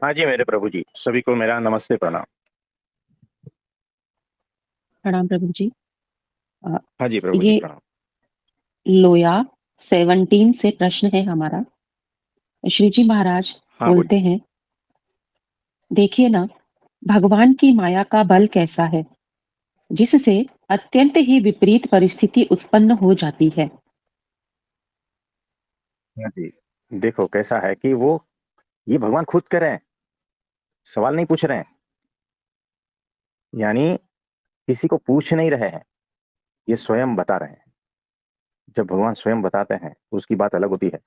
हाँ जी मेरे प्रभु जी, सभी को मेरा नमस्ते प्रणाम। प्रणाम प्रभु जी। अ, हाँ जी प्रभु जी ये प्रणाम। लोया 17 से प्रश्न है हमारा। श्री जी महाराज हाँ बोलिए। बोलते हैं, देखिए ना, भगवान की माया का बल कैसा है, जिससे अत्यंत ही विपरीत परिस्थिति उत्पन्न हो जाती है। हाँ जी, देखो कैसा है कि वो ये भगवान खुद कर रहे हैं, सवाल नहीं पूछ रहे हैं। यानी किसी को पूछ नहीं रहे हैं, ये स्वयं बता रहे हैं। जब भगवान स्वयं बताते हैं तो उसकी बात अलग होती है।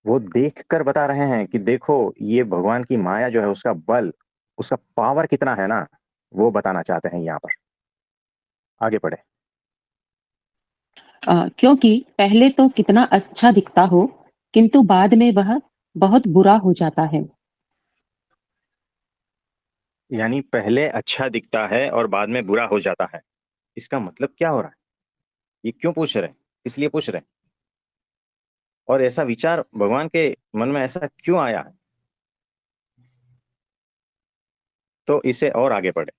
वो देख कर बता रहे हैं कि देखो, ये भगवान की माया जो है, उसका बल, उसका पावर कितना है ना, वो बताना चाहते हैं यहाँ पर। आगे बढ़े। क्योंकि पहले तो कितना अच्छा दिखता हो, किंतु बाद में वह बहुत बुरा हो जाता है। यानी पहले अच्छा दिखता है और बाद में बुरा हो जाता है। इसका मतलब क्या हो रहा है? ये क्यों पूछ रहे हैं? इसलिए पूछ रहे हैं। और ऐसा विचार भगवान के मन में ऐसा क्यों आया है? तो इसे और आगे बढ़े।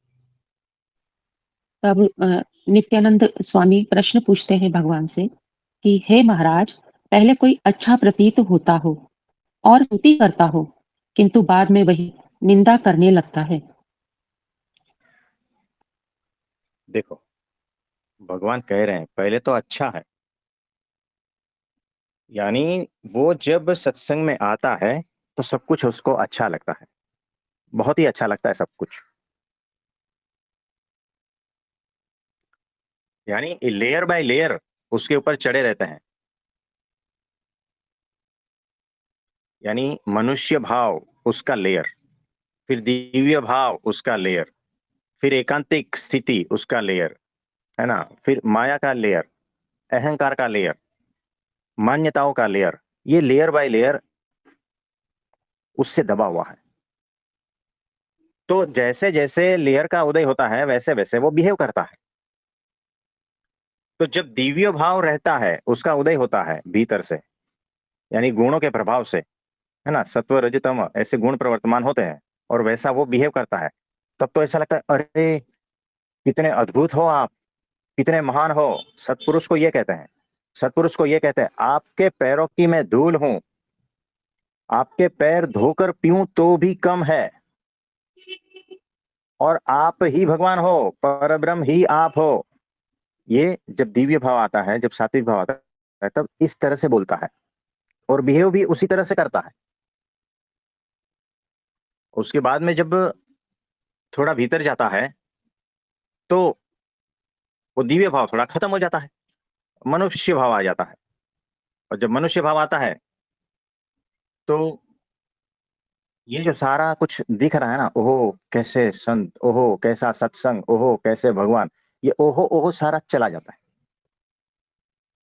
तब नित्यानंद स्वामी प्रश्न पूछते हैं भगवान से कि हे महाराज, पहले कोई अच्छा प्रतीत होता हो और स्तुति करता हो, किंतु बाद में वही निंदा करने लगता है। देखो, भगवान कह रहे हैं पहले तो अच्छा है। यानी वो जब सत्संग में आता है तो सब कुछ उसको अच्छा लगता है, बहुत ही अच्छा लगता है सब कुछ। यानी लेयर बाय लेयर उसके ऊपर चढ़े रहते हैं। यानी मनुष्य भाव उसका लेयर, फिर दिव्य भाव उसका लेयर, फिर एकांतिक स्थिति उसका लेयर, है ना, फिर माया का लेयर, अहंकार का लेयर, मान्यताओं का लेयर। ये लेयर बाय लेयर उससे दबा हुआ है। तो जैसे जैसे लेयर का उदय होता है वैसे वैसे वो बिहेव करता है। तो जब दिव्य भाव रहता है, उसका उदय होता है भीतर से, यानी गुणों के प्रभाव से, है ना, सत्व रजतम ऐसे गुण प्रवर्तमान होते हैं, और वैसा वो बिहेव करता है। तब तो ऐसा लगता है, अरे कितने अद्भुत हो आप, कितने महान हो। सत्पुरुष को ये कहते हैं, सत्पुरुष को ये कहते हैं, आपके पैरों की मैं धूल हूं, आपके पैर धोकर पीऊं तो भी कम है, और आप ही भगवान हो, परब्रह्म ही आप हो। ये जब दिव्य भाव आता है, जब सात्विक भाव आता है, तब इस तरह से बोलता है और बिहेव भी उसी तरह से करता है। उसके बाद में जब थोड़ा भीतर जाता है तो वो दिव्य भाव थोड़ा खत्म हो जाता है, मनुष्य भाव आ जाता है। और जब मनुष्य भाव आता है तो ये जो सारा कुछ दिख रहा है ना, ओहो कैसे संत, ओहो कैसा सत्संग, ओहो कैसे भगवान, ये ओहो ओहो सारा चला जाता है।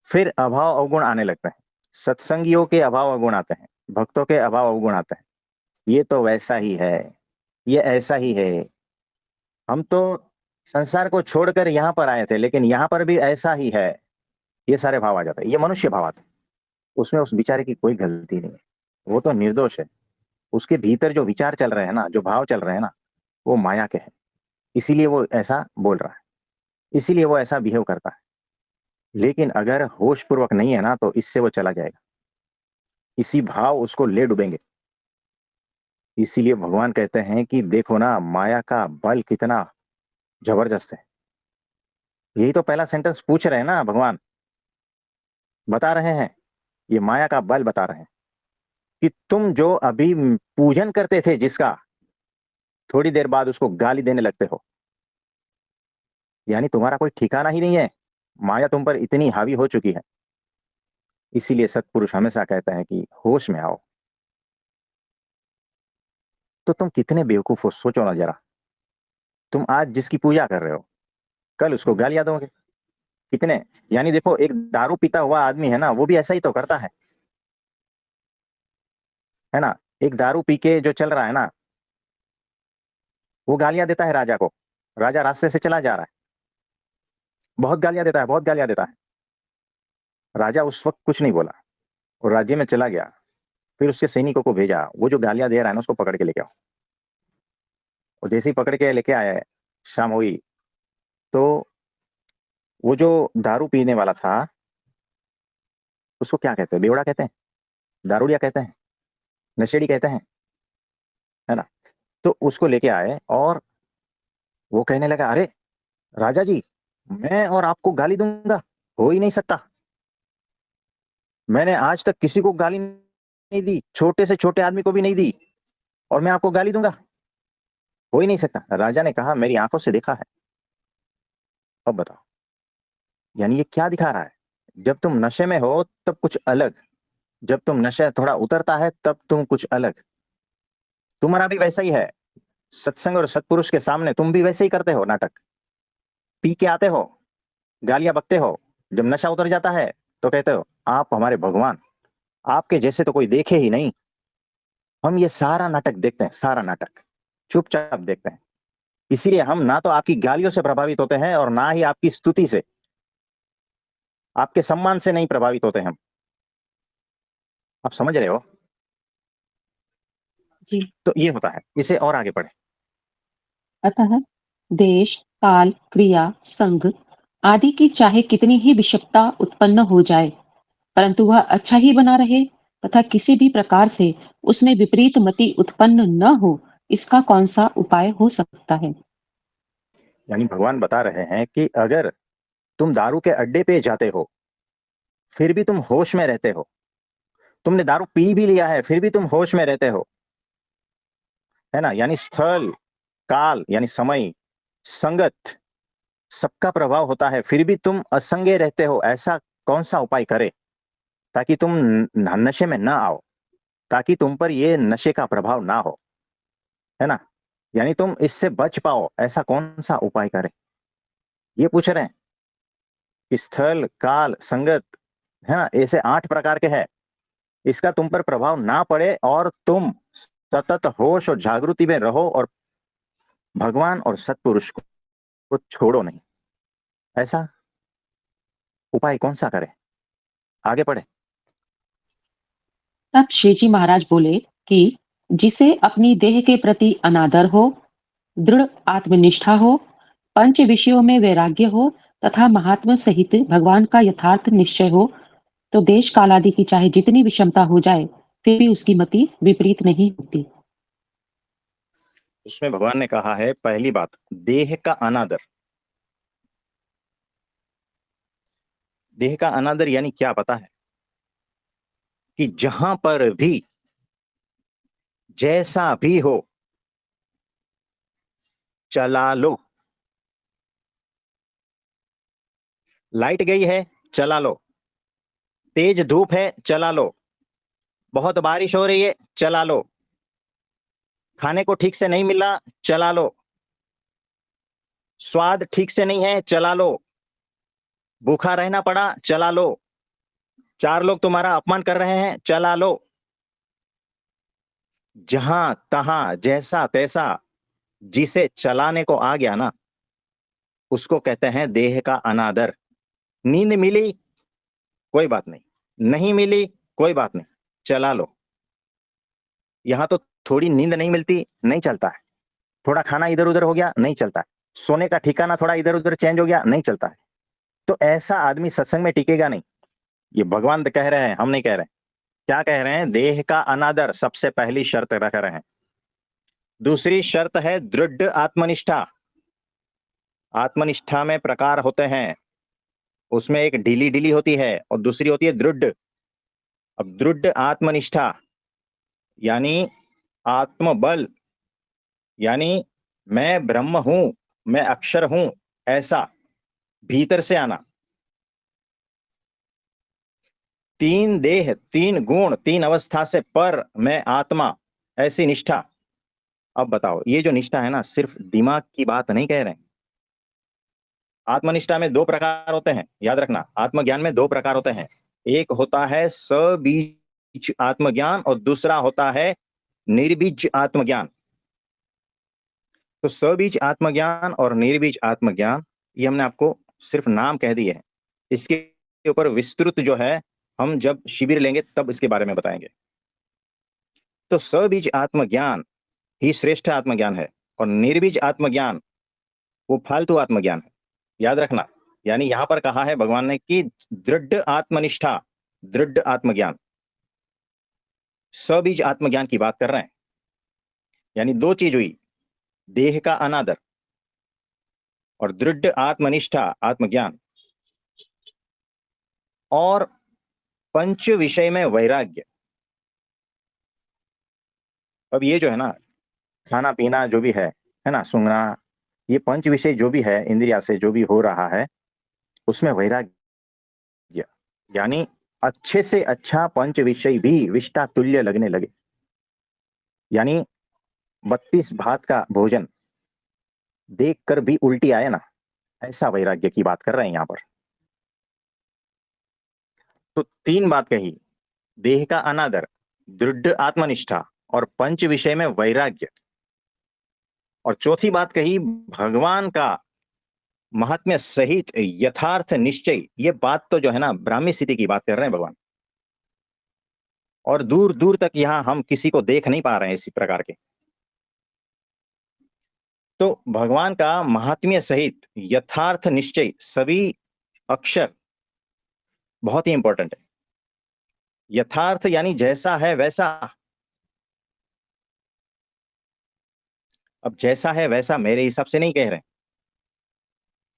फिर अभाव अवगुण आने लगते हैं। सत्संगियों के अभाव अवगुण आते हैं, भक्तों के अभाव अवगुण आते हैं। ये तो वैसा ही है, ये ऐसा ही है। हम तो संसार को छोड़कर यहाँ पर आए थे, लेकिन यहाँ पर भी ऐसा ही है। ये सारे भाव आ जाते हैं, ये मनुष्य भाव आते हैं। उसमें उस बेचारे की कोई गलती नहीं है, वो तो निर्दोष है। उसके भीतर जो विचार चल रहे हैं ना, जो भाव चल रहे हैं ना, वो माया के हैं। इसीलिए वो ऐसा बोल रहा है, इसीलिए वो ऐसा बिहेव करता है। लेकिन अगर होश पूर्वक नहीं है ना, तो इससे वो चला जाएगा, इसी भाव उसको ले डूबेंगे। इसीलिए भगवान कहते हैं कि देखो ना, माया का बल कितना जबरदस्त है। यही तो पहला सेंटेंस पूछ रहे हैं ना भगवान, बता रहे हैं। ये माया का बल बता रहे हैं कि तुम जो अभी पूजन करते थे जिसका, थोड़ी देर बाद उसको गाली देने लगते हो। यानी तुम्हारा कोई ठिकाना ही नहीं है, माया तुम पर इतनी हावी हो चुकी है। इसीलिए सत्पुरुष हमेशा कहते हैं कि होश में आओ। तो तुम कितने बेवकूफ हो, सोचो ना जरा। तुम आज जिसकी पूजा कर रहे हो, कल उसको गालियां दोगे। कितने, यानी देखो, एक दारू पीता हुआ आदमी है ना, वो भी ऐसा ही तो करता है ना। एक दारू पी के जो चल रहा है ना, वो गालियां देता है राजा को। राजा रास्ते से चला जा रहा है, बहुत गालियां देता है, बहुत गालियां देता है। राजा उस वक्त कुछ नहीं बोला, वो राज्य में चला गया। फिर उसके सैनिकों को भेजा, वो जो गालियां दे रहा है ना उसको पकड़ के लेके आओ। और जैसे ही पकड़ के लेके आए, शाम हुई, तो वो जो दारू पीने वाला था, उसको क्या कहते हैं, बेवड़ा कहते हैं, दारूडिया कहते हैं, नशेड़ी कहते हैं, है ना। तो उसको लेके आए और वो कहने लगा, अरे राजा जी, मैं और आपको गाली दूंगा, हो ही नहीं सकता। मैंने आज तक किसी को गाली नहीं दी, छोटे से छोटे आदमी को भी नहीं दी, और मैं आपको गाली दूंगा, हो ही नहीं सकता। राजा ने कहा, मेरी आंखों से देखा है। अब बताओ, यानी ये क्या दिखा रहा है? जब तुम नशे में हो तब कुछ अलग, जब तुम नशे थोड़ा उतरता है तब तुम कुछ अलग। तुम्हारा भी वैसा ही है, सत्संग और सत्पुरुष के सामने तुम भी वैसे ही करते हो नाटक, पी के आते हो, गालियां बकते हो, जब नशा उतर जाता है तो कहते हो आप हमारे भगवान, आपके जैसे तो कोई देखे ही नहीं। हम ये सारा नाटक देखते हैं, सारा नाटक चुपचाप देखते हैं। इसीलिए हम ना तो आपकी गालियों से प्रभावित होते हैं और ना ही आपकी स्तुति से, आपके सम्मान से नहीं प्रभावित होते हैं हम। आप समझ रहे हो? जी। तो ये होता है, इसे और आगे पढ़े। अतः देश, काल, क्रिया, संग आदि की चाहे कितनी ही विषमता उत्पन्न हो जाए, परंतु वह अच्छा ही बना रहे तथा किसी भी प्रकार से उसमें विपरीत मति उत्पन्न न हो, इसका कौन सा उपाय हो सकता है? यानी भगवान बता रहे हैं कि अगर तुम दारू के अड्डे पे जाते हो, फिर भी तुम होश में रहते हो, तुमने दारू पी भी लिया है फिर भी तुम होश में रहते हो, है ना। यानी स्थल, काल यानी समय, संगत, सबका प्रभाव होता है, फिर भी तुम असंगे रहते हो। ऐसा कौन सा उपाय करे ताकि तुम नशे में ना आओ, ताकि तुम पर ये नशे का प्रभाव ना हो, है ना। यानी तुम इससे बच पाओ, ऐसा कौन सा उपाय करे, ये पूछ रहे हैं। कि स्थल, काल, संगत, है ना, ऐसे 8 प्रकार के हैं, इसका तुम पर प्रभाव ना पड़े और तुम सतत होश और जागृति में रहो और भगवान और सत्पुरुष को छोड़ो नहीं। ऐसा उपाय कौन सा करे? आगे पढ़े। तब श्री जी महाराज बोले कि जिसे अपनी देह के प्रति अनादर हो, दृढ़ आत्मनिष्ठा हो, पंच विषयों में वैराग्य हो तथा महात्मा सहित भगवान का यथार्थ निश्चय हो, तो देश काल आदि की चाहे जितनी विषमता हो जाए, फिर भी उसकी मति विपरीत नहीं होती। उसमें भगवान ने कहा है, पहली बात, देह का अनादर। देह का अनादर यानी क्या पता है? कि जहां पर भी जैसा भी हो, चला लो। लाइट गई है, चला लो। तेज धूप है, चला लो। बहुत बारिश हो रही है, चला लो। खाने को ठीक से नहीं मिला, चला लो। स्वाद ठीक से नहीं है, चला लो। भूखा रहना पड़ा, चला लो। 4 लोग तुम्हारा अपमान कर रहे हैं, चला लो। जहां तहां जैसा तैसा जिसे चलाने को आ गया ना, उसको कहते हैं देह का अनादर। नींद मिली, कोई बात नहीं, नहीं मिली, कोई बात नहीं, चला लो। यहां तो थोड़ी नींद नहीं मिलती, नहीं चलता है। थोड़ा खाना इधर उधर हो गया, नहीं चलता है। सोने का ठिकाना थोड़ा इधर उधर चेंज हो गया, नहीं चलता है। तो ऐसा आदमी सत्संग में टिकेगा नहीं। ये भगवान तो कह रहे हैं, हम नहीं कह रहे हैं। क्या कह रहे हैं? देह का अनादर सबसे पहली शर्त रख रहे हैं। दूसरी शर्त है दृढ़ आत्मनिष्ठा। आत्मनिष्ठा में प्रकार होते हैं, उसमें एक ढीली ढीली होती है और दूसरी होती है दृढ़। अब दृढ़ आत्मनिष्ठा यानी आत्मबल, यानी मैं ब्रह्म हूं, मैं अक्षर हूं, ऐसा भीतर से आना। 3 देह, 3 गुण, 3 अवस्था से पर मैं आत्मा, ऐसी निष्ठा। अब बताओ, ये जो निष्ठा है ना, सिर्फ दिमाग की बात नहीं कह रहे हैं। आत्मनिष्ठा में 2 प्रकार होते हैं, याद रखना। आत्मज्ञान में 2 प्रकार होते हैं। एक होता है सबीज आत्मज्ञान और दूसरा होता है निर्बीज आत्मज्ञान। तो सबीज आत्मज्ञान और निर्बीज आत्मज्ञान, ये हमने आपको सिर्फ नाम कह दिए हैं। इसके ऊपर विस्तृत जो है, हम जब शिविर लेंगे तब इसके बारे में बताएंगे। तो सबीज आत्मज्ञान ही श्रेष्ठ आत्मज्ञान है, और निर्बीज आत्मज्ञान वो फालतू आत्मज्ञान है। याद रखना, यानी यहां पर कहा है भगवान ने कि दृढ़ आत्मनिष्ठा, दृढ़ आत्मज्ञान, सबीज आत्मज्ञान की बात कर रहे हैं। यानी दो चीज हुई, देह का अनादर और दृढ़ आत्मनिष्ठा आत्मज्ञान, और पंच विषय में वैराग्य। अब ये जो है ना, खाना पीना जो भी है ना, सूंघना, ये पंच विषय जो भी है, इंद्रिया से जो भी हो रहा है, उसमें वैराग्य, यानी अच्छे से अच्छा पंच विषय भी विष्टा तुल्य लगने लगे। यानी 32 भात का भोजन देख कर भी उल्टी आए ना, ऐसा वैराग्य की बात कर रहे हैं यहां पर। तो तीन बात कही, देह का अनादर, दृढ़ आत्मनिष्ठा और पंच विषय में वैराग्य। और चौथी बात कही, भगवान का महात्म्य सहित यथार्थ निश्चय। ये बात तो जो है ना, ब्राह्मी स्थिति की बात कर रहे हैं भगवान, और दूर दूर तक यहां हम किसी को देख नहीं पा रहे हैं इसी प्रकार के। तो भगवान का महात्म्य सहित यथार्थ निश्चय, सभी अक्षर बहुत ही इंपॉर्टेंट है। यथार्थ यानी जैसा है वैसा। अब जैसा है वैसा मेरे हिसाब से नहीं कह रहे,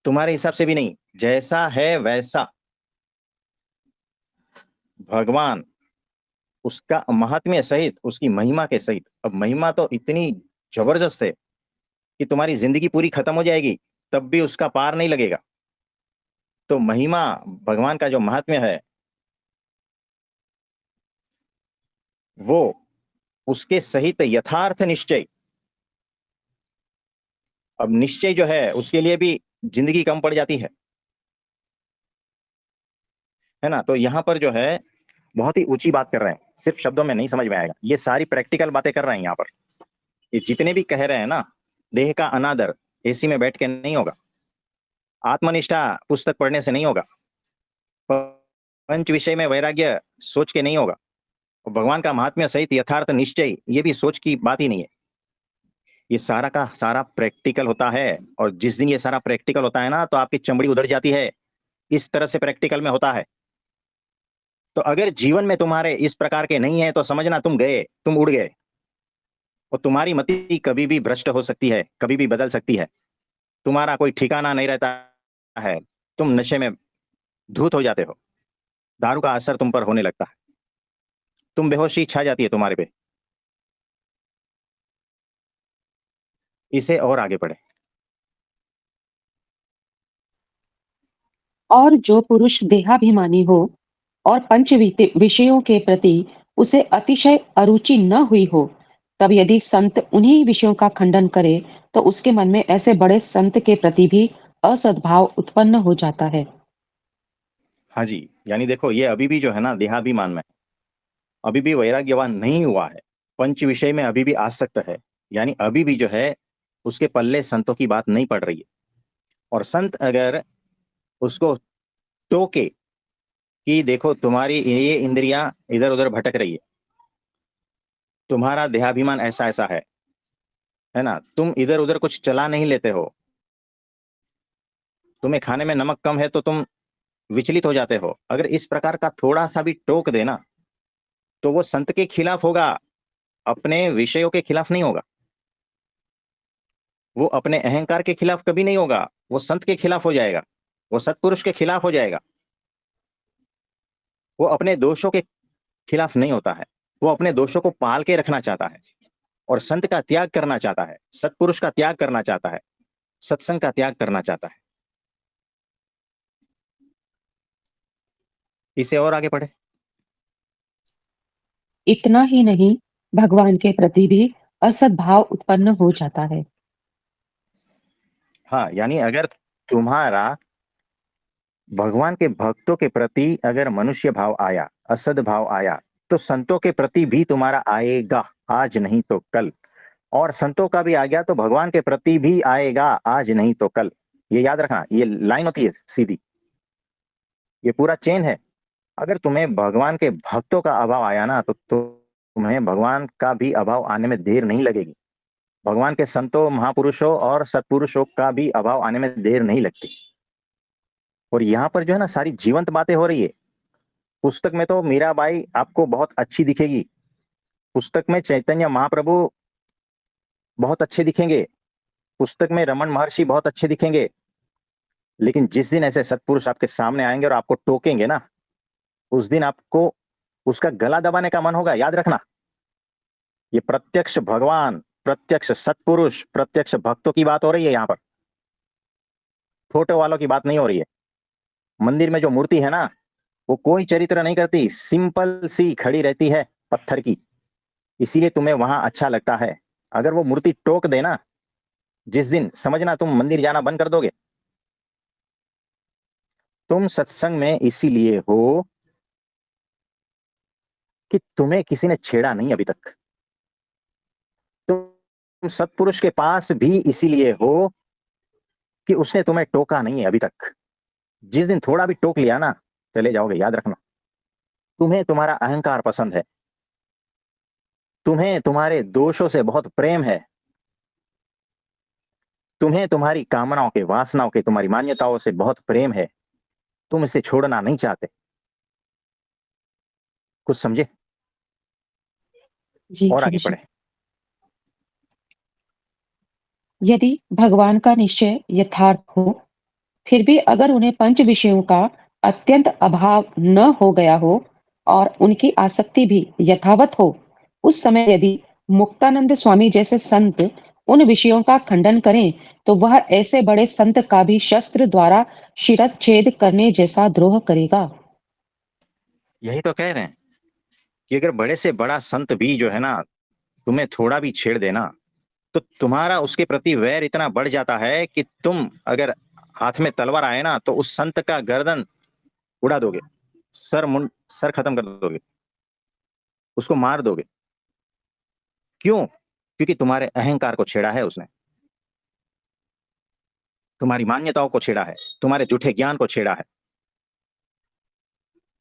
तुम्हारे हिसाब से भी नहीं, जैसा है वैसा भगवान, उसका महात्म्य सहित, उसकी महिमा के सहित। अब महिमा तो इतनी जबरदस्त है कि तुम्हारी जिंदगी पूरी खत्म हो जाएगी तब भी उसका पार नहीं लगेगा। तो महिमा, भगवान का जो महात्म्य है, वो उसके सहित यथार्थ निश्चय। अब निश्चय जो है उसके लिए भी जिंदगी कम पड़ जाती है ना। तो यहां पर जो है बहुत ही ऊंची बात कर रहे हैं, सिर्फ शब्दों में नहीं समझ में आएगा, ये सारी प्रैक्टिकल बातें कर रहे हैं यहाँ पर। ये जितने भी कह रहे हैं ना, देह का अनादर एसी में बैठ के नहीं होगा, आत्मनिष्ठा पुस्तक पढ़ने से नहीं होगा, पंच विषय में वैराग्य सोच के नहीं होगा, और भगवान का महात्म्य सहित यथार्थ निश्चय, ये भी सोच की बात ही नहीं है। ये सारा का सारा प्रैक्टिकल होता है, और जिस दिन ये सारा प्रैक्टिकल होता है ना, तो आपकी चमड़ी उधड़ जाती है। इस तरह से प्रैक्टिकल में होता है। तो अगर जीवन में तुम्हारे इस प्रकार के नहीं है, तो समझना तुम गए, तुम उड़ गए। और तुम्हारी मति कभी भी भ्रष्ट हो सकती है, कभी भी बदल सकती है, तुम्हारा कोई ठिकाना नहीं रहता है। तुम नशे में धूत हो जाते हो, दारू का असर तुम पर होने लगता है, तुम बेहोशी छा जाती है तुम्हारे पे। इसे और आगे बढ़े। और जो पुरुष देहाभिमानी हो और पंच विषयों के प्रति उसे अतिशय अरुचि न हुई हो, तब यदि संत उन्हीं विषयों का खंडन करे, तो उसके मन में ऐसे बड़े संत के प्रति भी असद्भाव उत्पन्न हो जाता है। हाँ जी, यानी देखो, ये अभी भी जो है ना देहाभिमान में, अभी भी वैराग्यवान नहीं हुआ है, पंच विषय में अभी भी आसक्त है। यानी अभी भी जो है उसके पल्ले संतों की बात नहीं पड़ रही है। और संत अगर उसको टोके कि देखो तुम्हारी ये इंद्रियां इधर उधर भटक रही है, तुम्हारा देहाभिमान ऐसा ऐसा है ना, तुम इधर उधर कुछ चला नहीं लेते हो, तुम्हें खाने में नमक कम है तो तुम विचलित हो जाते हो, अगर इस प्रकार का थोड़ा सा भी टोक देना, तो वो संत के खिलाफ होगा, अपने विषयों के खिलाफ नहीं होगा। वो अपने अहंकार के खिलाफ कभी नहीं होगा, वो संत के खिलाफ हो जाएगा, वो सत्पुरुष के खिलाफ हो जाएगा। वो अपने दोषों के खिलाफ नहीं होता है, वो अपने दोषों को पाल के रखना चाहता है, और संत का त्याग करना चाहता है, सत्पुरुष का त्याग करना चाहता है, सत्संग का त्याग करना चाहता है। इसे और आगे बढ़े। इतना ही नहीं, भगवान के प्रति भी असद्भाव उत्पन्न हो जाता है। हाँ, यानी अगर तुम्हारा भगवान के भक्तों के प्रति अगर मनुष्य भाव आया, असद भाव आया, तो संतों के प्रति भी तुम्हारा आएगा, आज नहीं तो कल। और संतों का भी आ गया तो भगवान के प्रति भी आएगा, आज नहीं तो कल। ये याद रखना, ये लाइन होती है सीधी, ये पूरा चेन है। अगर तुम्हें भगवान के भक्तों का अभाव आया ना, तो तुम्हें भगवान का भी अभाव आने में देर नहीं लगेगी। भगवान के संतों, महापुरुषों और सत्पुरुषों का भी अभाव आने में देर नहीं लगती। और यहाँ पर जो है ना सारी जीवंत बातें हो रही है। पुस्तक में तो मीराबाई आपको बहुत अच्छी दिखेगी, पुस्तक में चैतन्य महाप्रभु बहुत अच्छे दिखेंगे, पुस्तक में रमन महर्षि बहुत अच्छे दिखेंगे, लेकिन जिस दिन ऐसे सत्पुरुष आपके सामने आएंगे और आपको टोकेंगे ना, उस दिन आपको उसका गला दबाने का मन होगा। याद रखना, ये प्रत्यक्ष भगवान, प्रत्यक्ष सत्पुरुष, प्रत्यक्ष भक्तों की बात हो रही है यहाँ पर, फोटो वालों की बात नहीं हो रही है। मंदिर में जो मूर्ति है ना, वो कोई चरित्र नहीं करती, सिंपल सी खड़ी रहती है पत्थर की, इसीलिए तुम्हें वहां अच्छा लगता है। अगर वो मूर्ति टोक देना, जिस दिन समझना तुम मंदिर जाना बंद कर दोगे। तुम सत्संग में इसीलिए हो कि तुम्हें किसी ने छेड़ा नहीं अभी तक। तुम सत्पुरुष के पास भी इसीलिए हो कि उसने तुम्हें टोका नहीं है अभी तक। जिस दिन थोड़ा भी टोक लिया ना, चले जाओगे। याद रखना, तुम्हें तुम्हारा अहंकार पसंद है, तुम्हें तुम्हारे दोषों से बहुत प्रेम है, तुम्हें तुम्हारी कामनाओं के, वासनाओं के, तुम्हारी मान्यताओं से बहुत प्रेम है, तुम इसे छोड़ना नहीं चाहते। कुछ समझे? जी और आगे प्रभु जी। बढ़े। यदि भगवान का निश्चय यथार्थ हो, फिर भी अगर उन्हें पंच विषयों का अत्यंत अभाव न हो गया हो और उनकी आसक्ति भी यथावत हो, उस समय यदि मुक्तानंद स्वामी जैसे संत उन विषयों का खंडन करें, तो वह ऐसे बड़े संत का भी शस्त्र द्वारा शिरच्छेद करने जैसा द्रोह करेगा। यही तो कह रहे हैं कि अगर बड़े से बड़ा संत भी जो है ना तुम्हें थोड़ा भी छेड़ देना, तो तुम्हारा उसके प्रति वैर इतना बढ़ जाता है कि तुम अगर हाथ में तलवार आए ना, तो उस संत का गर्दन उड़ा दोगे, सर खत्म कर दोगे, उसको मार दोगे। क्यों? क्योंकि तुम्हारे अहंकार को छेड़ा है उसने, तुम्हारी मान्यताओं को छेड़ा है, तुम्हारे झूठे ज्ञान को छेड़ा है।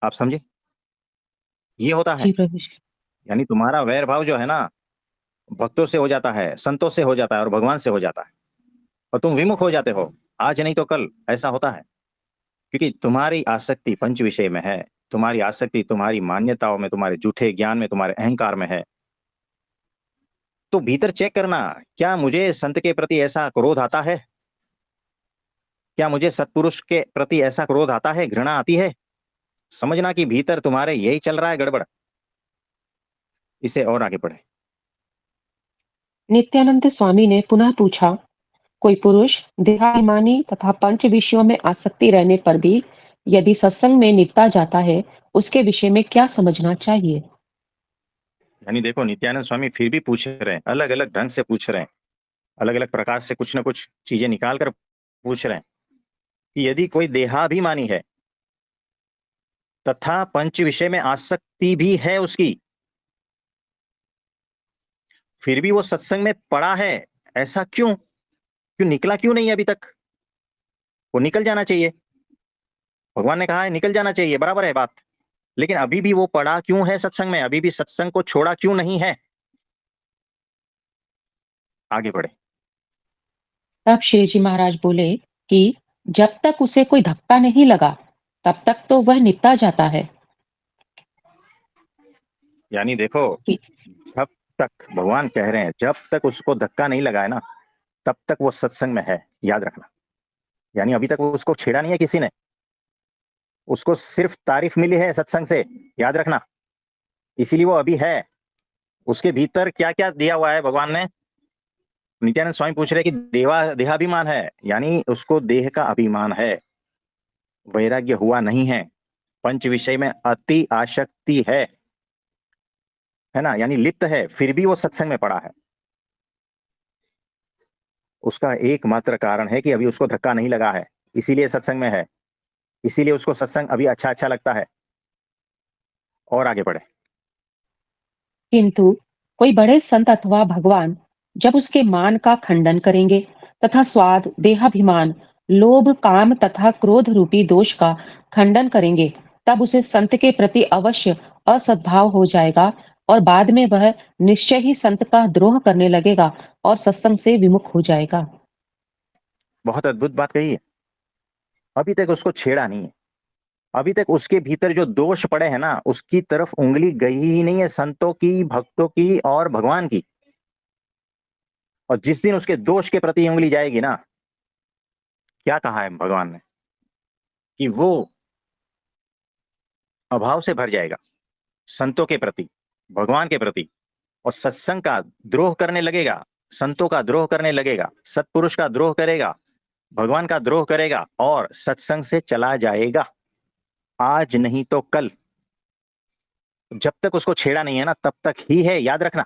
आप समझे? ये होता है। जी प्रभु जी। यानी तुम्हारा वैर भाव जो है ना, भक्तों से हो जाता है, संतों से हो जाता है और भगवान से हो जाता है, और तुम विमुख हो जाते हो। आज नहीं तो कल ऐसा होता है, क्योंकि तुम्हारी आसक्ति पंच विषय में है, तुम्हारी आसक्ति तुम्हारी मान्यताओं में, तुम्हारे झूठे ज्ञान में, तुम्हारे अहंकार में है। तो भीतर चेक करना, क्या मुझे संत के प्रति ऐसा क्रोध आता है? क्या मुझे सत्पुरुष के प्रति ऐसा क्रोध आता है, घृणा आती है? समझना कि भीतर तुम्हारे यही चल रहा है गड़बड़। इसे और आगे बढ़े। नित्यानंद स्वामी ने पुनः पूछा, कोई पुरुष देहाभिमानी तथा पंच विषयों में आसक्ति रहने पर भी यदि सत्संग में निपटा जाता है, उसके विषय में क्या समझना चाहिए? यानी देखो, नित्यानंद स्वामी फिर भी पूछ रहे हैं, अलग अलग ढंग से पूछ रहे हैं, अलग अलग प्रकार से कुछ ना कुछ चीजें निकाल कर पूछ रहे हैं कि यदि कोई देहाभिमानी है तथा पंच विषय में आसक्ति भी है उसकी, फिर भी वो सत्संग में पड़ा है, ऐसा क्यों? क्यों निकला क्यों नहीं अभी तक? वो निकल जाना चाहिए, भगवान ने कहा है निकल जाना चाहिए, बराबर है बात। लेकिन अभी भी वो पड़ा क्यों है सत्संग में? अभी भी सत्संग को छोड़ा क्यों नहीं है? आगे बढ़े। तब श्री जी महाराज बोले कि जब तक उसे कोई धक्का नहीं लगा, तब तक तो वह निपटा जाता है। यानी देखो, कि जब तक भगवान कह रहे हैं, जब तक उसको धक्का नहीं लगा है ना, तब तक वो सत्संग में है। याद रखना, यानी अभी तक उसको छेड़ा नहीं है किसी ने, उसको सिर्फ तारीफ मिली है सत्संग से। याद रखना, इसीलिए वो अभी है। उसके भीतर क्या क्या दिया हुआ है भगवान ने? नित्यानंद स्वामी पूछ रहे हैं कि देहाभिमान है, यानी उसको देह का अभिमान है, वैराग्य हुआ नहीं है, पंच विषय में अति आसक्ति है ना, यानी लिप्त है, फिर भी वो सत्संग में पड़ा है। उसका एकमात्र कारण है कि अभी उसको धक्का नहीं लगा है, इसीलिए सत्संग में है, इसीलिए उसको सत्संग अभी अच्छा अच्छा लगता है। और आगे बढ़े। किंतु कोई बड़े संत अथवा भगवान जब उसके मान का खंडन करेंगे तथा स्वाद, देहाभिमान, लोभ, काम तथा क्रोध रूपी दोष का खंडन करेंगे, तब उसे संत के प्रति अवश्य असद्भाव हो जाएगा और बाद में वह निश्चय ही संत का द्रोह करने लगेगा और सत्संग से विमुख हो जाएगा। बहुत अद्भुत बात कही है। अभी तक उसको छेड़ा नहीं है, अभी तक उसके भीतर जो दोष पड़े हैं ना, उसकी तरफ उंगली गई ही नहीं है, संतों की, भक्तों की और भगवान की। और जिस दिन उसके दोष के प्रति उंगली जाएगी ना, क्या कहा है भगवान ने कि वो अभाव से भर जाएगा संतों के प्रति, भगवान के प्रति, और सत्संग का द्रोह करने लगेगा, संतों का द्रोह करने लगेगा, सत्पुरुष का द्रोह करेगा, भगवान का द्रोह करेगा और सत्संग से चला जाएगा। आज नहीं तो कल। जब तक उसको छेड़ा नहीं है ना, तब तक ही है, याद रखना।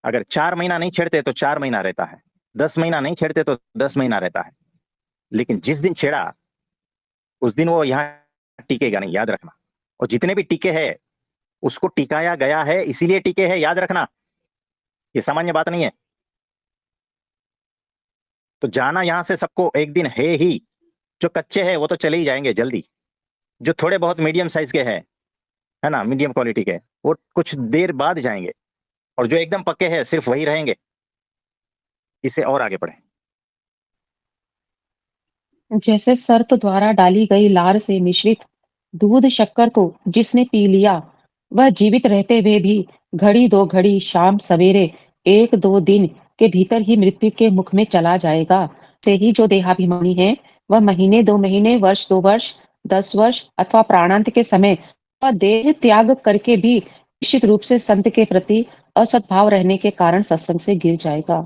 अगर 4 महीना नहीं छेड़ते तो 4 महीना रहता है, 10 महीना नहीं छेड़ते तो 10 महीना रहता है, लेकिन जिस दिन छेड़ा उस दिन वो यहाँ टिकेगा नहीं, याद रखना। और जितने भी टिके हैं उसको टिकाया गया है, इसीलिए टिके हैं, याद रखना। ये सामान्य बात नहीं है। तो जाना यहां से सबको एक दिन है ही। जो कच्चे हैं वो तो चले ही जाएंगे जल्दी, जो थोड़े बहुत मीडियम साइज के हैं, है ना, मीडियम क्वालिटी के, वो कुछ देर बाद जाएंगे, और जो एकदम पक्के हैं सिर्फ वही रहेंगे। इससे और आगे बढ़े। जैसे सर्प द्वारा डाली गई लार से मिश्रित दूध शक्कर को जिसने पी लिया, वह जीवित रहते हुए भी घड़ी दो घड़ी शाम सवेरे 1-2 दिन के भीतर ही मृत्यु के मुख में चला जाएगा। से ही जो देहाभिमानी है, वह महीने 2 महीने, वर्ष 2 वर्ष, 10 वर्ष अथवा प्राणांत के समय वह देह त्याग करके भी निश्चित रूप से संत के प्रति असद्भाव रहने के कारण सत्संग से गिर जाएगा।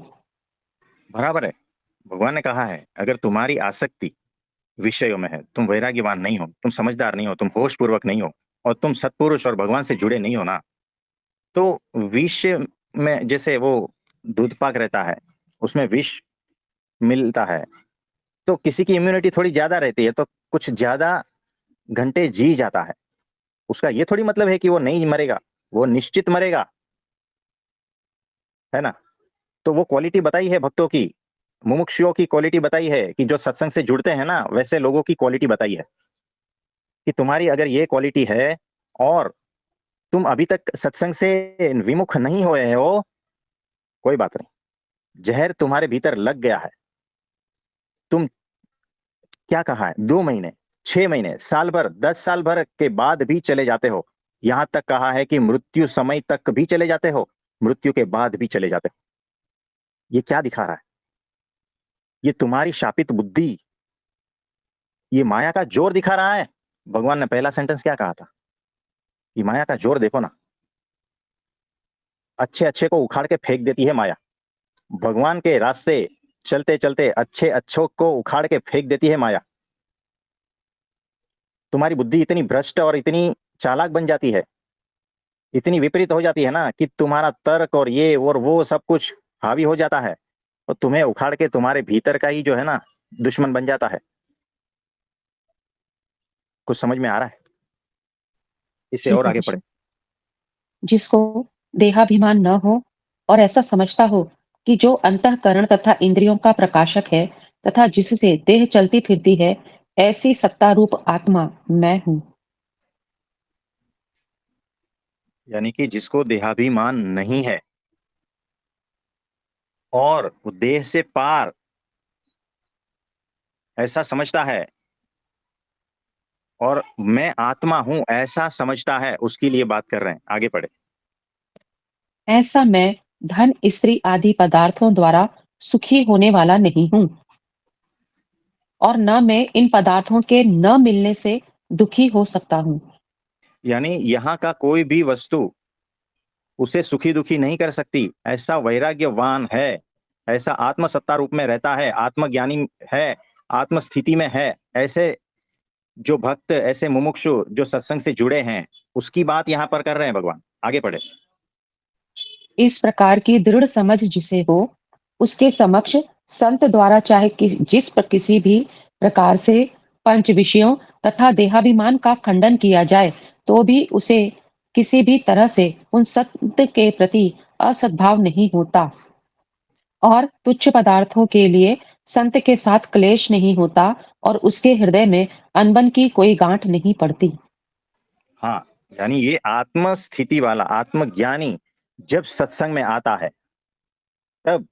बराबर है। भगवान ने कहा है, अगर तुम्हारी आसक्ति विषयों में है, तुम वैराग्यवान नहीं हो, तुम समझदार नहीं हो, तुम होश पूर्वक नहीं हो, और तुम सत्पुरुष और भगवान से जुड़े नहीं हो ना, तो विष में जैसे वो दूध पाक रहता है, उसमें विष मिलता है, तो किसी की इम्यूनिटी थोड़ी ज्यादा रहती है तो कुछ ज्यादा घंटे जी जाता है। उसका ये थोड़ी मतलब है कि वो नहीं मरेगा, वो निश्चित मरेगा, है ना। तो वो क्वालिटी बताई है भक्तों की, मुमुक्षुओं की क्वालिटी बताई है, कि जो सत्संग से जुड़ते हैं ना, वैसे लोगों की क्वालिटी बताई है कि तुम्हारी अगर ये क्वालिटी है और तुम अभी तक सत्संग से विमुख नहीं हुए हो, कोई बात नहीं, जहर तुम्हारे भीतर लग गया है। तुम, क्या कहा है, 2 महीने, 6 महीने, साल भर, 10 साल भर के बाद भी चले जाते हो। यहां तक कहा है कि मृत्यु समय तक भी चले जाते हो, मृत्यु के बाद भी चले जाते हो। ये क्या दिखा रहा है? ये तुम्हारी शापित बुद्धि, ये माया का जोर दिखा रहा है। भगवान ने पहला सेंटेंस क्या कहा था कि माया का जोर देखो ना, अच्छे अच्छे को उखाड़ के फेंक देती है माया। भगवान के रास्ते चलते चलते अच्छे अच्छों को उखाड़ के फेंक देती है माया। तुम्हारी बुद्धि इतनी भ्रष्ट और इतनी चालाक बन जाती है, इतनी विपरीत हो जाती है ना, कि तुम्हारा तर्क और ये और वो सब कुछ हावी हो जाता है, और तुम्हें उखाड़ के तुम्हारे भीतर का ही जो है ना दुश्मन बन जाता है। कुछ समझ में आ रहा है? इससे जी और आगे प्रभु जी। पढ़े। जिसको देहाभिमान न हो और ऐसा समझता हो कि जो अंतःकरण तथा इंद्रियों का प्रकाशक है तथा जिससे देह चलती फिरती है, ऐसी सत्ता रूप आत्मा मैं हूँ। यानी कि जिसको देहाभिमान नहीं है और वो देह से पार ऐसा समझता है, और मैं आत्मा हूं ऐसा समझता है, उसके लिए बात कर रहे हैं। आगे पढ़े। ऐसा मैं धन, स्त्री आदि पदार्थों द्वारा सुखी होने वाला नहीं हूँ और न मैं इन पदार्थों के न मिलने से दुखी हो सकता हूँ। यानी यहाँ का कोई भी वस्तु उसे सुखी दुखी नहीं कर सकती, ऐसा वैराग्यवान है, ऐसा आत्मसत्ता रूप में रहता है, आत्मज्ञानी है, आत्मस्थिति में है। ऐसे जो भक्त, ऐसे मुमुक्षु जो सत्संग से जुड़े हैं, उसकी बात यहाँ पर कर रहे हैं भगवान। आगे पढ़े। इस प्रकार की दृढ़ समझ जिसे हो, उसके समक्ष संत द्वारा चाहे किसी भी प्रकार से पंच विषयों तथा देहाभिमान का खंडन किया जाए, तो भी उसे किसी भी तरह से उन संत के प्रति असद्भाव नहीं होता और तुच्छ पदार्थों के लिए संत के साथ क्लेश नहीं होता और उसके हृदय में अनबन की कोई गांठ नहीं पड़ती। हाँ, यानी ये आत्म स्थिति वाला आत्मज्ञानी जब सत्संग में आता है, तब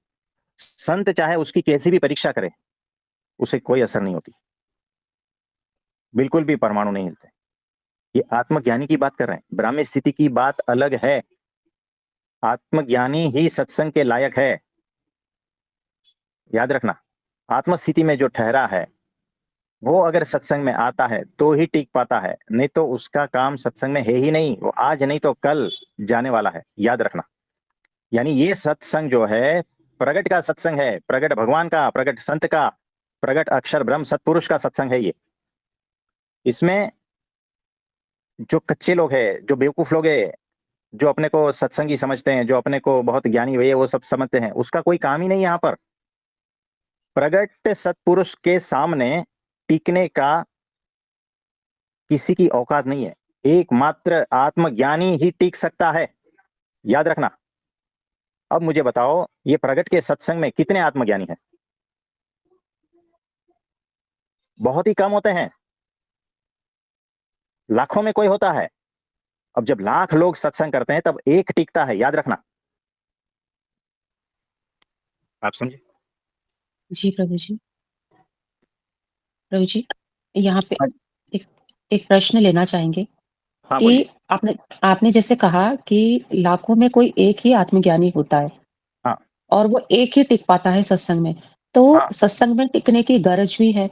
संत चाहे उसकी कैसी भी परीक्षा करे, उसे कोई असर नहीं होती, बिल्कुल भी परमाणु नहीं हिलते। ये आत्मज्ञानी की बात कर रहे हैं, ब्राह्मी स्थिति की बात अलग है। आत्मज्ञानी ही सत्संग के लायक है, याद रखना। आत्मस्थिति में जो ठहरा है वो अगर सत्संग में आता है तो ही टिक पाता है, नहीं तो उसका काम सत्संग में है ही नहीं, वो आज नहीं तो कल जाने वाला है, याद रखना। यानी ये सत्संग जो है प्रगट का सत्संग है, प्रगट भगवान का, प्रगट संत का, प्रगट अक्षर ब्रह्म सत्पुरुष का सत्संग है ये। इसमें जो कच्चे लोग हैं, जो बेवकूफ लोग हैं, जो अपने को सत्संगी समझते हैं, जो अपने को बहुत ज्ञानी भैया वो सब समझते हैं, उसका कोई काम ही नहीं यहाँ पर। प्रगट सत्पुरुष के सामने टिकने का किसी की औकात नहीं है, एकमात्र आत्मज्ञानी ही टिक सकता है, याद रखना। अब मुझे बताओ, ये प्रगट के सत्संग में कितने आत्मज्ञानी हैं? बहुत ही कम होते हैं, लाखों में कोई होता है। अब जब लाख लोग सत्संग करते हैं तब एक टिकता है, याद रखना। आप समझे? जी प्रभु जी। प्रभु जी, यहाँ पे हाँ। एक एक प्रश्न लेना चाहेंगे हाँ, कि बोलिए। आपने आपने जैसे कहा कि लाखों में कोई एक ही आत्मज्ञानी होता है हाँ। और वो एक ही टिक पाता है सत्संग में। तो हाँ। सत्संग में टिकने की गरज भी है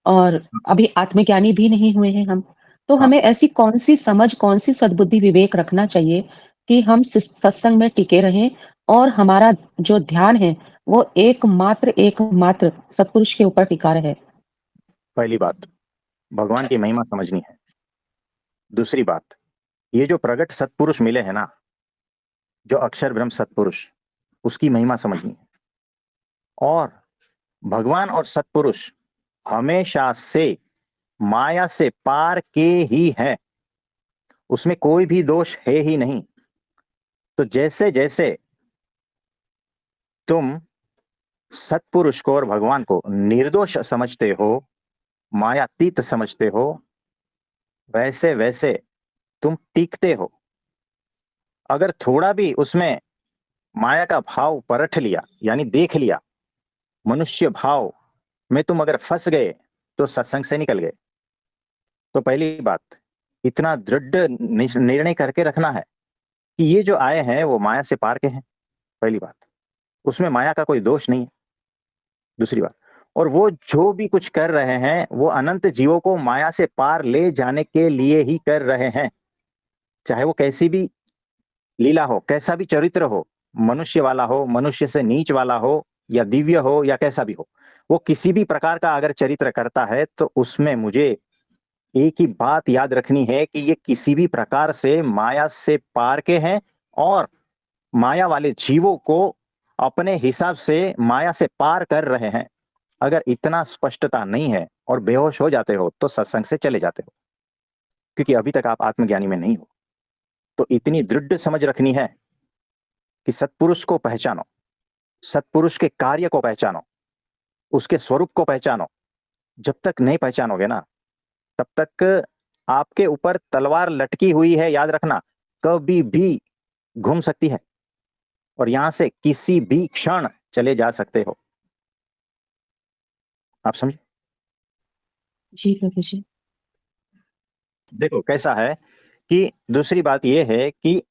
और अभी आत्मज्ञानी भी नहीं हुए हैं हम। तो हाँ। हमें ऐसी कौन-सी समझ, कौन-सी सद्बुद्धि विवेक रखना चाहिए कि हम सत्संग में टिके रहें और हमारा जो ध्यान है वो एकमात्र सत्पुरुष के ऊपर टिका रहे? पहली बात, भगवान की महिमा समझनी है। दूसरी बात, ये जो प्रगट सत्पुरुष मिले हैं ना, जो अक्षर ब्रह्म सत्पुरुष, उसकी महिमा समझनी है। और भगवान और सत्पुरुष हमेशा से माया से पार के ही है, उसमें कोई भी दोष है ही नहीं। तो जैसे जैसे तुम सत्पुरुष को और भगवान को निर्दोष समझते हो, मायातीत समझते हो, वैसे वैसे तुम टीकते हो। अगर थोड़ा भी उसमें माया का भाव परख लिया, यानी देख लिया, मनुष्य भाव में तुम अगर फंस गए तो सत्संग से निकल गए। तो पहली बात, इतना दृढ़ निर्णय करके रखना है कि ये जो आए हैं वो माया से पार के हैं, पहली बात, उसमें माया का कोई दोष नहीं है। दूसरी बात, और वो जो भी कुछ कर रहे हैं वो अनंत जीवों को माया से पार ले जाने के लिए ही कर रहे हैं, चाहे वो कैसी भी लीला हो, कैसा भी चरित्र हो, मनुष्य वाला हो, मनुष्य से नीच वाला हो, या दिव्य हो, या कैसा भी हो। वो किसी भी प्रकार का अगर चरित्र करता है तो उसमें मुझे एक ही बात याद रखनी है कि ये किसी भी प्रकार से माया से पार के हैं और माया वाले जीवों को अपने हिसाब से माया से पार कर रहे हैं। अगर इतना स्पष्टता नहीं है और बेहोश हो जाते हो तो सत्संग से चले जाते हो, क्योंकि अभी तक आप आत्मज्ञानी में नहीं हो। तो इतनी दृढ़ समझ रखनी है कि सत्पुरुष को पहचानो, सत्पुरुष के कार्य को पहचानो, उसके स्वरूप को पहचानो। जब तक नहीं पहचानोगे ना, तब तक आपके ऊपर तलवार लटकी हुई है, याद रखना, कभी भी घूम सकती है और यहां से किसी भी क्षण चले जा सकते हो। आप समझे? जी प्रभु जी। देखो कैसा है कि दूसरी बात यह है कि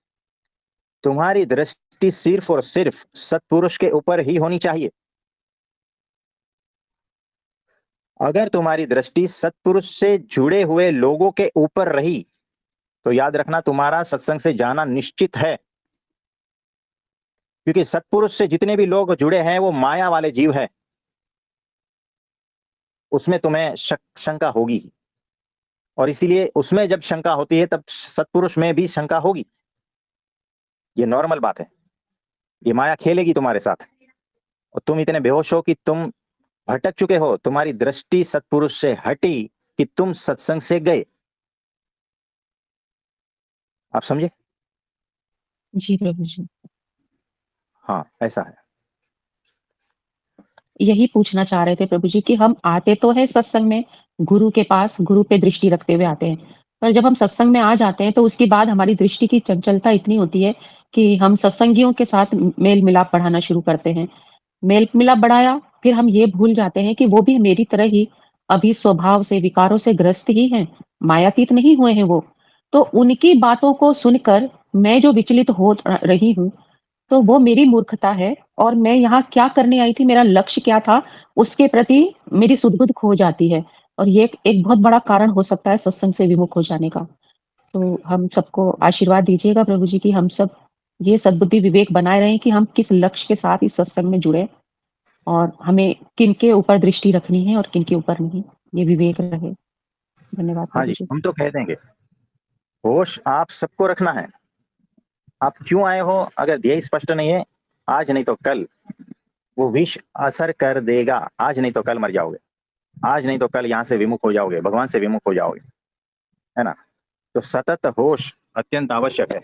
तुम्हारी दृष्टि सिर्फ और सिर्फ सत्पुरुष के ऊपर ही होनी चाहिए। अगर तुम्हारी दृष्टि सत्पुरुष से जुड़े हुए लोगों के ऊपर रही तो याद रखना तुम्हारा सत्संग से जाना निश्चित है, क्योंकि सत्पुरुष से जितने भी लोग जुड़े हैं वो माया वाले जीव है, उसमें तुम्हें शंका होगी ही। और इसीलिए उसमें जब शंका होती है तब सत्पुरुष में भी शंका होगी, ये नॉर्मल बात है। ये माया खेलेगी तुम्हारे साथ और तुम इतने बेहोश हो कि तुम भटक चुके हो, तुम्हारी दृष्टि सत्पुरुष से हटी कि तुम सत्संग से गए। आप समझे? जी प्रभु जी। हाँ, ऐसा है। यही पूछना चाह रहे थे प्रभु जी कि हम आते तो हैं सत्संग में, गुरु के पास, गुरु पे दृष्टि रखते हुए आते हैं। पर जब हम सत्संग में आ जाते हैं, तो उसके बाद हमारी दृष्टि की चंचलता इतनी होती है कि हम सत्संगियों के साथ मेल-मिलाप बढ़ाना शुरू करते हैं। मेल-मिलाप बढ़ाया, फिर हम ये भूल जाते हैं कि वो भी मेरी तरह ही अभी स्वभाव से, विकारों से ग्रस्त ही हैं, मायातीत नहीं हुए हैं वो। तो उनकी बातों को सुनकर मैं जो विचलित हो रही हूँ, तो वो मेरी मूर्खता है और मैं यहाँ क्या करने आई थी, मेरा लक्ष्य क्या था, उसके प्रति मेरी सुध-बुध खो जाती है और ये एक एक बहुत बड़ा कारण हो सकता है सत्संग से विमुख हो जाने का। तो हम सबको आशीर्वाद दीजिएगा प्रभु जी कि हम सब ये सद्बुद्धि विवेक बनाए रहें कि हम किस लक्ष्य के साथ इस सत्संग में जुड़े और हमें किनके ऊपर दृष्टि रखनी है और किनके ऊपर नहीं, ये विवेक रहे। धन्यवाद हाँ प्रभु जी, जी। हम तो कह देंगे, होश आप सबको रखना है। आप क्यों आए हो, अगर ध्येय स्पष्ट नहीं है, आज नहीं तो कल वो विष असर कर देगा। आज नहीं तो कल मर जाओगे, आज नहीं तो कल यहाँ से विमुख हो जाओगे, भगवान से विमुख हो जाओगे, है ना। तो सतत होश अत्यंत आवश्यक है।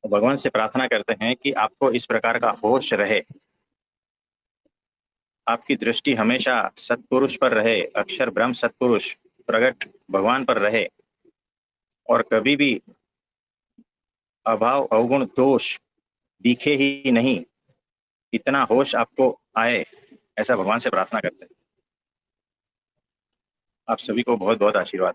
तो भगवान से प्रार्थना करते हैं कि आपको इस प्रकार का होश रहे, आपकी दृष्टि हमेशा सत्पुरुष पर रहे, अक्षर ब्रह्म सत्पुरुष प्रगट भगवान पर रहे, और कभी भी अभाव अवगुण दोष दिखे ही नहीं। इतना होश आपको आए, ऐसा भगवान से प्रार्थना करते हैं। आप सभी को बहुत बहुत आशीर्वाद।